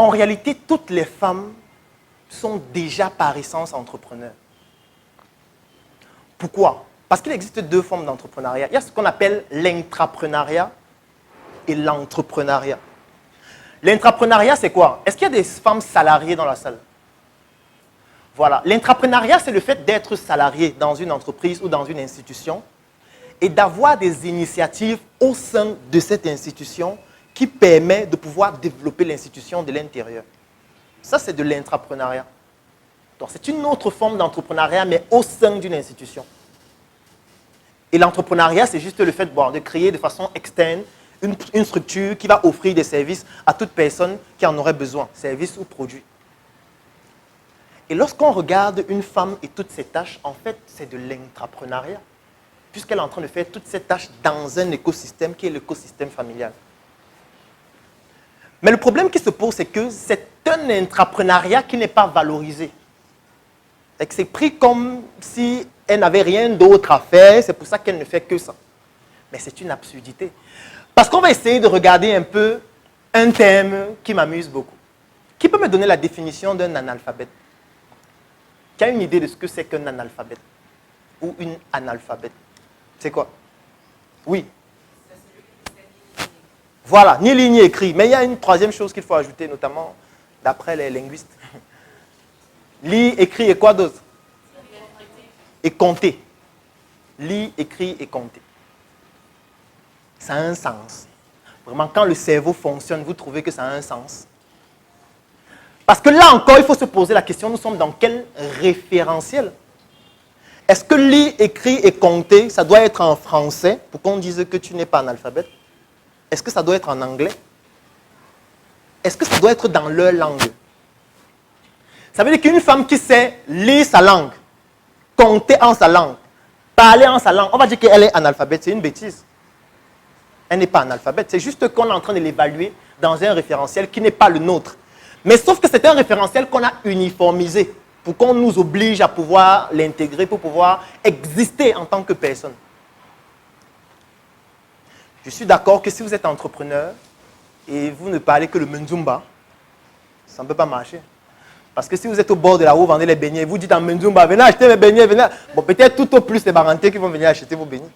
En réalité, toutes les femmes sont déjà par essence entrepreneurs. Pourquoi? Parce qu'il existe deux formes d'entrepreneuriat. Il y a ce qu'on appelle l'intrapreneuriat et l'entrepreneuriat. L'intrapreneuriat, c'est quoi? Est-ce qu'il y a des femmes salariées dans la salle? Voilà. L'intrapreneuriat, c'est le fait d'être salarié dans une entreprise ou dans une institution et d'avoir des initiatives au sein de cette institution qui permet de pouvoir développer l'institution de l'intérieur. Ça, c'est de l'intrapreneuriat. Donc, c'est une autre forme d'entrepreneuriat, mais au sein d'une institution. Et l'entrepreneuriat, c'est juste le fait de créer de façon externe une structure qui va offrir des services à toute personne qui en aurait besoin, services ou produits. Et lorsqu'on regarde une femme et toutes ses tâches, en fait, c'est de l'intrapreneuriat, puisqu'elle est en train de faire toutes ces tâches dans un écosystème qui est l'écosystème familial. Mais le problème qui se pose, c'est que c'est un intrapreneuriat qui n'est pas valorisé. C'est pris comme si elle n'avait rien d'autre à faire, c'est pour ça qu'elle ne fait que ça. Mais c'est une absurdité. Parce qu'on va essayer de regarder un peu un thème qui m'amuse beaucoup. Qui peut me donner la définition d'un analphabète? Qui a une idée de ce que c'est qu'un analphabète? Ou une analphabète? C'est quoi? Oui. Voilà, ni ligne ni écrit. Mais il y a une troisième chose qu'il faut ajouter, notamment d'après les linguistes. Lire, écrit et quoi d'autre? Et compter. Lire, écrit et compter. Ça a un sens. Vraiment, quand le cerveau fonctionne, vous trouvez que ça a un sens. Parce que là encore, il faut se poser la question, nous sommes dans quel référentiel? Est-ce que lire, écrire et compter, ça doit être en français pour qu'on dise que tu n'es pas analphabète? Est-ce que ça doit être en anglais? Est-ce que ça doit être dans leur langue? Ça veut dire qu'une femme qui sait lire sa langue, compter en sa langue, parler en sa langue, on va dire qu'elle est analphabète, c'est une bêtise. Elle n'est pas analphabète, c'est juste qu'on est en train de l'évaluer dans un référentiel qui n'est pas le nôtre. Mais sauf que c'est un référentiel qu'on a uniformisé pour qu'on nous oblige à pouvoir l'intégrer, pour pouvoir exister en tant que personne. Je suis d'accord que si vous êtes entrepreneur et vous ne parlez que le Menzumba, ça ne peut pas marcher. Parce que si vous êtes au bord de la route, vous vendez les beignets, vous dites en Menzumba, venez acheter mes beignets, venez. Bon, peut-être tout au plus les Barantais qui vont venir acheter vos beignets.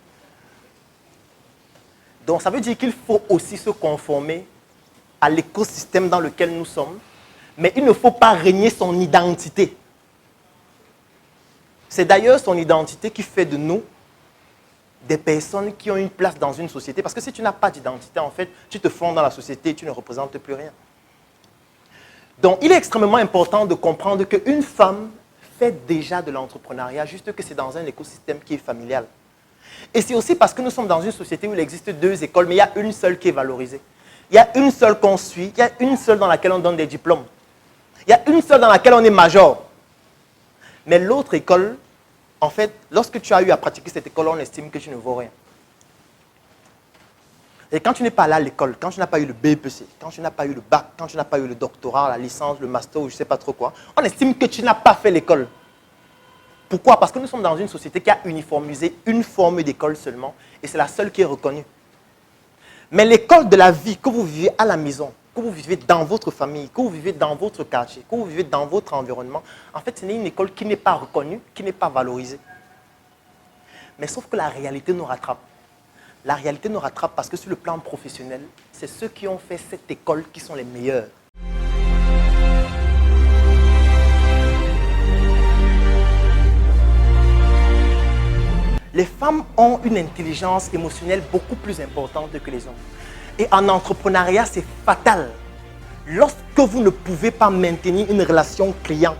Donc, ça veut dire qu'il faut aussi se conformer à l'écosystème dans lequel nous sommes, mais il ne faut pas renier son identité. C'est d'ailleurs son identité qui fait de nous des personnes qui ont une place dans une société. Parce que si tu n'as pas d'identité, en fait, tu te fonds dans la société et tu ne représentes plus rien. Donc, il est extrêmement important de comprendre qu'une femme fait déjà de l'entrepreneuriat, juste que c'est dans un écosystème qui est familial. Et c'est aussi parce que nous sommes dans une société où il existe deux écoles, mais il y a une seule qui est valorisée. Il y a une seule qu'on suit, il y a une seule dans laquelle on donne des diplômes. Il y a une seule dans laquelle on est major. Mais l'autre école, en fait, lorsque tu as eu à pratiquer cette école, on estime que tu ne vaux rien. Et quand tu n'es pas allé à l'école, quand tu n'as pas eu le BEPC, quand tu n'as pas eu le bac, quand tu n'as pas eu le doctorat, la licence, le master ou je ne sais pas trop quoi, on estime que tu n'as pas fait l'école. Pourquoi? Parce que nous sommes dans une société qui a uniformisé une forme d'école seulement et c'est la seule qui est reconnue. Mais l'école de la vie que vous vivez à la maison, que vous vivez dans votre famille, que vous vivez dans votre quartier, que vous vivez dans votre environnement, en fait, ce n'est une école qui n'est pas reconnue, qui n'est pas valorisée. Mais sauf que la réalité nous rattrape. La réalité nous rattrape parce que sur le plan professionnel, c'est ceux qui ont fait cette école qui sont les meilleurs. Les femmes ont une intelligence émotionnelle beaucoup plus importante que les hommes. Et en entrepreneuriat, c'est fatal. Lorsque vous ne pouvez pas maintenir une relation client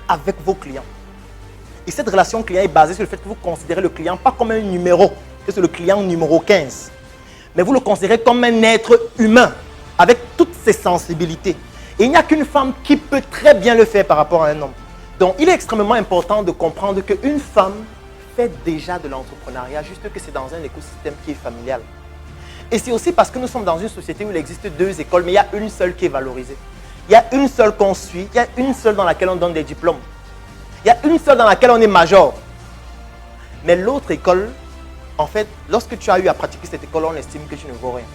avec vos clients. Et cette relation client est basée sur le fait que vous considérez le client pas comme un numéro, que c'est le client numéro 15. Mais vous le considérez comme un être humain, avec toutes ses sensibilités. Et il n'y a qu'une femme qui peut très bien le faire par rapport à un homme. Donc, il est extrêmement important de comprendre qu'une femme fait déjà de l'entrepreneuriat, juste que c'est dans un écosystème qui est familial. Et c'est aussi parce que nous sommes dans une société où il existe deux écoles, mais il y a une seule qui est valorisée. Il y a une seule qu'on suit, il y a une seule dans laquelle on donne des diplômes. Il y a une seule dans laquelle on est major. Mais l'autre école, en fait, lorsque tu as eu à pratiquer cette école, on estime que tu ne vaux rien.